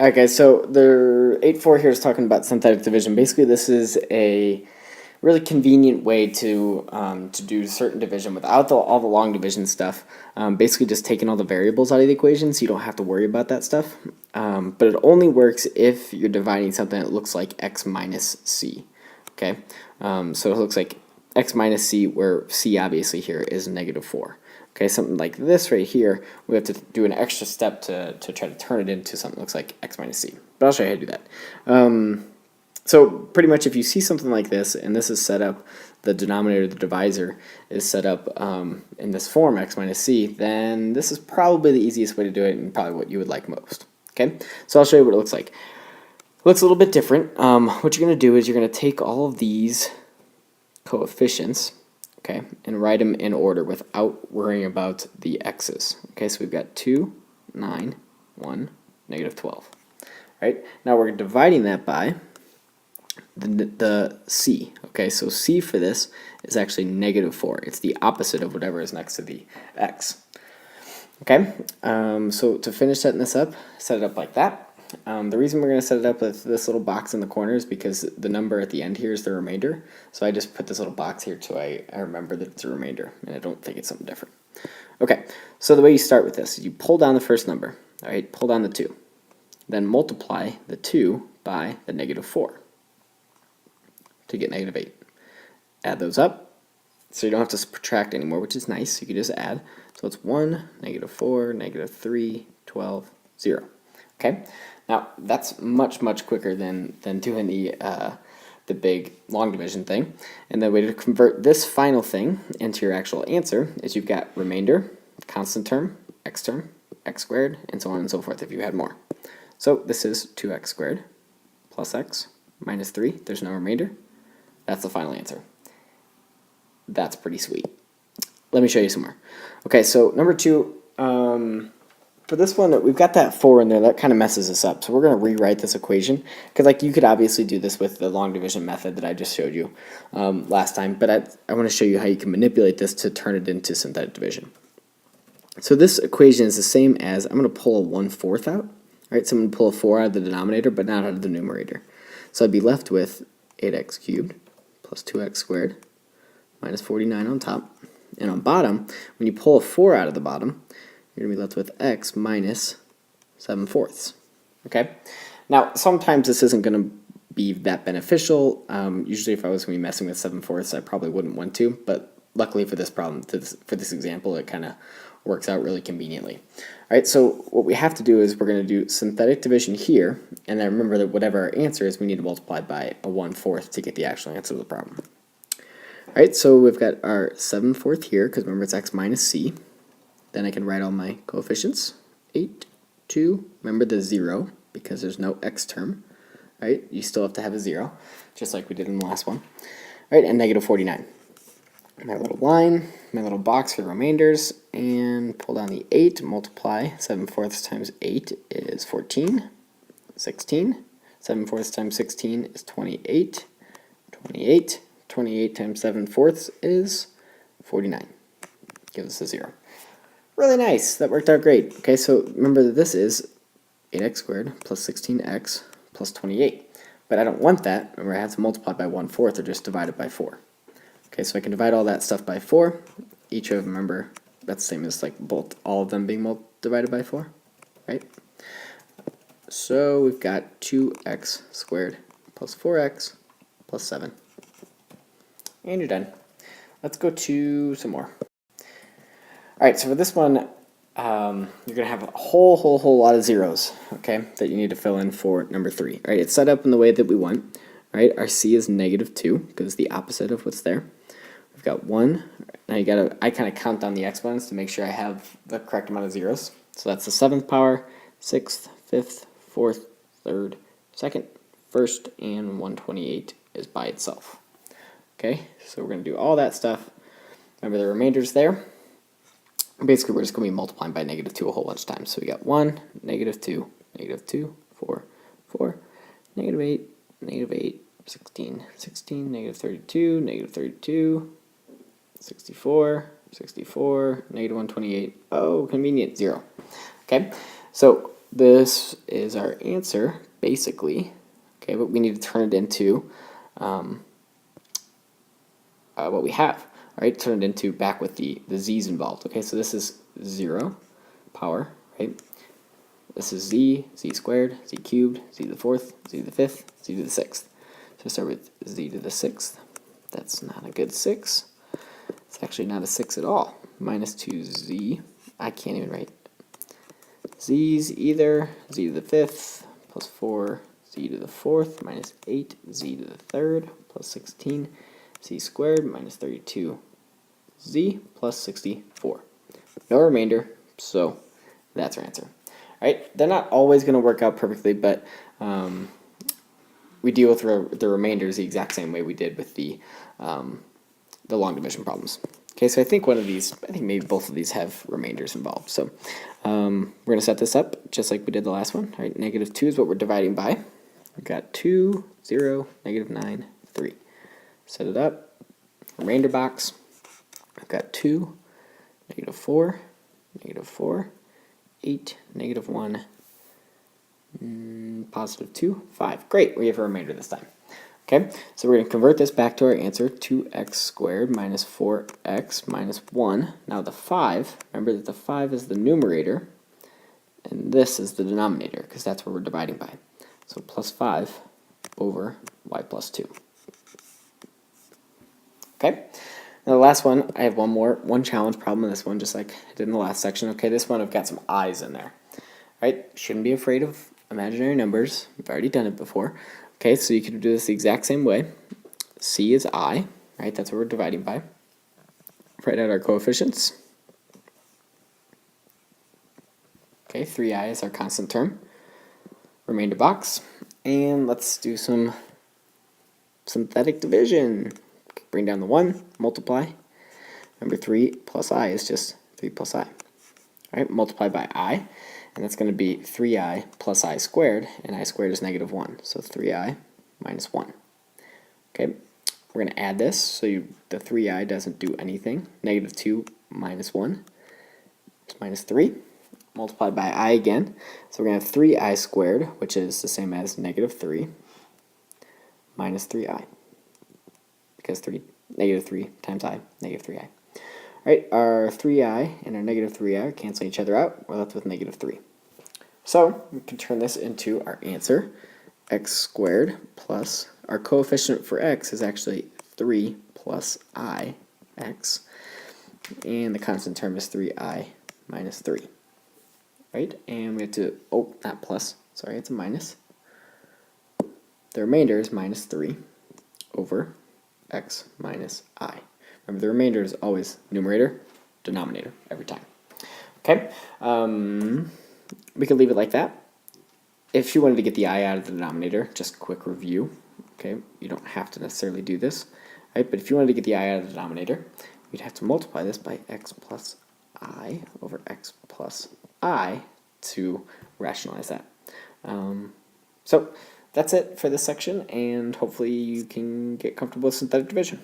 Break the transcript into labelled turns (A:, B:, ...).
A: Alright guys, so the 8-4 here is talking about synthetic division. Basically this is a really convenient way to do certain division without all the long division stuff. Basically just taking all the variables out of the equation so you don't have to worry about that stuff. But it only works if you're dividing something that looks like x minus c. Okay, so it looks like x minus c, where c obviously here is -4. Okay, something like this right here, we have to do an extra step to try to turn it into something that looks like x minus c. But I'll show you how to do that. So pretty much if you see something like this, and this is set up, the denominator, the divisor, is set up in this form, x minus c, then this is probably the easiest way to do it and probably what you would like most. Okay, so I'll show you what it looks like. It looks a little bit different. What you're going to do is you're going to take all of these coefficients, okay, and write them in order without worrying about the x's. Okay, so we've got 2, 9, 1, -12. Right, now we're dividing that by the c. Okay, so c for this is actually -4. It's the opposite of whatever is next to the x. Okay, so to finish setting this up, set it up like that. The reason we're going to set it up with this little box in the corner is because the number at the end here is the remainder. So I just put this little box here so I remember that it's a remainder, and I don't think it's something different. Okay, so the way you start with this is you pull down the first number. All right, pull down the 2. Then multiply the 2 by the -4 to get -8. Add those up, so you don't have to subtract anymore, which is nice. You can just add. So it's 1, -4, -3, 12, 0. Okay, now that's much quicker than doing the big long division thing. And the way to convert this final thing into your actual answer is you've got remainder, constant term, x squared, and so on and so forth if you had more. So this is 2x squared plus x minus 3. There's no remainder. That's the final answer. That's pretty sweet. Let me show you some more. Okay, so number 2, for this one, we've got that 4 in there. That kind of messes us up. So we're going to rewrite this equation. Because like you could obviously do this with the long division method that I just showed you last time. But I want to show you how you can manipulate this to turn it into synthetic division. So this equation is the same as, I'm going to pull a 1/4 out. Right, so I'm going to pull a 4 out of the denominator, but not out of the numerator. So I'd be left with 8x cubed plus 2x squared minus 49 on top. And on bottom, when you pull a 4 out of the bottom, you're going to be left with x minus 7/4. Okay? Now, sometimes this isn't going to be that beneficial. Usually if I was going to be messing with 7/4, I probably wouldn't want to, but luckily for this problem, for this example, it kind of works out really conveniently. Alright, so what we have to do is we're going to do synthetic division here, and then remember that whatever our answer is, we need to multiply by a 1/4 to get the actual answer to the problem. Alright, so we've got our 7/4 here, because remember it's x minus c. Then I can write all my coefficients. 8, 2, remember the 0, because there's no x term. Right, you still have to have a 0, just like we did in the last one. Alright, and -49. My little line, my little box for remainders, and pull down the 8, multiply. 7/4 times 8 is 14, 16. 7/4 times 16 is 28, 28. 28 times 7/4 is 49. Gives us a 0. Really nice. That worked out great. Okay, so remember that this is 8x squared plus 16x plus 28. But I don't want that. Remember, I have to multiply by 1/4 or just divide it by 4. Okay, so I can divide all that stuff by 4. Each of them, remember, that's the same as like all of them being divided by 4, right? So we've got 2x squared plus 4x plus 7. And you're done. Let's go to some more. Alright, so for this one, you're going to have a whole lot of zeros, okay, that you need to fill in for number 3. Alright, it's set up in the way that we want. Alright, our c is -2, because it's the opposite of what's there. We've got 1. Now I kind of count down the exponents to make sure I have the correct amount of zeros. So that's the 7th power, 6th, 5th, 4th, 3rd, 2nd, 1st, and 128 is by itself. Okay, so we're going to do all that stuff. Remember the remainders there. Basically, we're just going to be multiplying by -2 a whole bunch of times. So we got 1, -2, -2, 4, 4, -8, -8, 16, 16, -32, -32, 64, -128. Oh, convenient, 0. Okay, so this is our answer, basically. Okay, but we need to turn it into what we have. All right, turn it into back with the z's involved. Okay, so this is 0 power, right? This is z squared, z cubed, z to the fourth, z to the fifth, z to the sixth. So start with z to the sixth. That's not a good 6. It's actually not a 6 at all. Minus 2z. I can't even write z's either. Z to the fifth plus 4, z to the fourth minus 8, z to the third plus 16, z squared minus 32, z plus 64. No remainder, so that's our answer. All right, they're not always going to work out perfectly, but we deal with the remainders the exact same way we did with the long division problems. Okay, so I think maybe both of these have remainders involved. So we're going to set this up just like we did the last one. All right, negative 2 is what we're dividing by. We've got 2, 0, negative 9, 3. Set it up. Remainder box. I've got 2, negative 4, 8, negative 1, positive 2, 5. Great, we have a remainder this time. Okay, so we're going to convert this back to our answer, 2x squared minus 4x minus 1. Now the 5, remember that the 5 is the numerator, and this is the denominator, because that's what we're dividing by. So plus 5 over y plus 2. Okay, now the last one, I have one challenge problem in this one, just like I did in the last section. Okay, this one I've got some i's in there. Right, shouldn't be afraid of imaginary numbers. We've already done it before. Okay, so you can do this the exact same way. C is I, right? That's what we're dividing by. Write out our coefficients. Okay, 3i is our constant term. Remainder box. And let's do some synthetic division. Bring down the 1, multiply. Remember 3 plus I is just 3 plus I. All right, multiply by I. And that's going to be 3i plus I squared, and I squared is negative 1. So 3i minus 1. Okay, we're going to add this, so the 3i doesn't do anything. Negative 2 minus 1 is minus 3. Multiplied by I again. So we're going to have 3i squared, which is the same as negative 3, minus 3i. Because negative 3 times I, negative 3i. Alright, our 3i and our negative 3i are canceling each other out. We're left with negative 3. So we can turn this into our answer, x squared plus, our coefficient for x is actually 3 plus I x, and the constant term is 3i minus 3. Right, and we have to, not plus, sorry, it's a minus. The remainder is minus 3 over x minus I. Remember, the remainder is always numerator, denominator, every time. Okay, we could leave it like that. If you wanted to get the I out of the denominator, just a quick review. Okay, you don't have to necessarily do this, right? But if you wanted to get the I out of the denominator, you'd have to multiply this by x plus I over x plus I to rationalize that. So that's it for this section, and hopefully you can get comfortable with synthetic division.